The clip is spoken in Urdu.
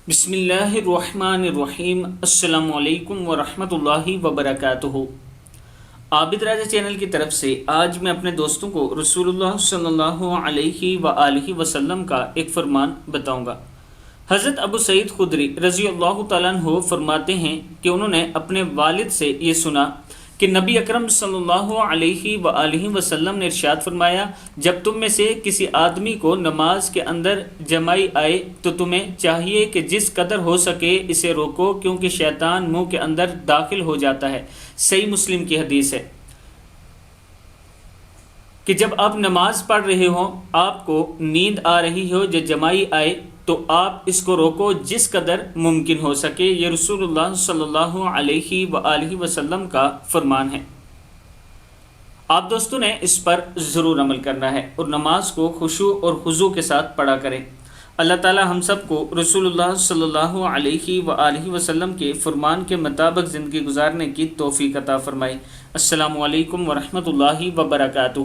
بسم اللہ الرحمن الرحیم۔ السلام علیکم ورحمۃ اللہ وبرکاتہ۔ عابد راجہ چینل کی طرف سے آج میں اپنے دوستوں کو رسول اللہ صلی اللہ علیہ وآلہ وسلم کا ایک فرمان بتاؤں گا۔ حضرت ابو سعید خدری رضی اللہ تعالیٰ عنہ فرماتے ہیں کہ انہوں نے اپنے والد سے یہ سنا کہ نبی اکرم صلی اللہ علیہ وآلہ وسلم نے ارشاد فرمایا، جب تم میں سے کسی آدمی کو نماز کے اندر جمائی آئے تو تمہیں چاہیے کہ جس قدر ہو سکے اسے روکو، کیونکہ شیطان منہ کے اندر داخل ہو جاتا ہے۔ صحیح مسلم کی حدیث ہے کہ جب آپ نماز پڑھ رہے ہوں، آپ کو نیند آ رہی ہو، جب جمائی آئے تو آپ اس کو روکو جس قدر ممکن ہو سکے۔ یہ رسول اللہ صلی اللہ علیہ وآلہ وسلم کا فرمان ہے۔ آپ دوستوں نے اس پر ضرور عمل کرنا ہے اور نماز کو خشوع اور خضوع کے ساتھ پڑھا کریں۔ اللہ تعالی ہم سب کو رسول اللہ صلی اللہ علیہ وآلہ وسلم کے فرمان کے مطابق زندگی گزارنے کی توفیق عطا فرمائے۔ السلام علیکم ورحمۃ اللہ وبرکاتہ۔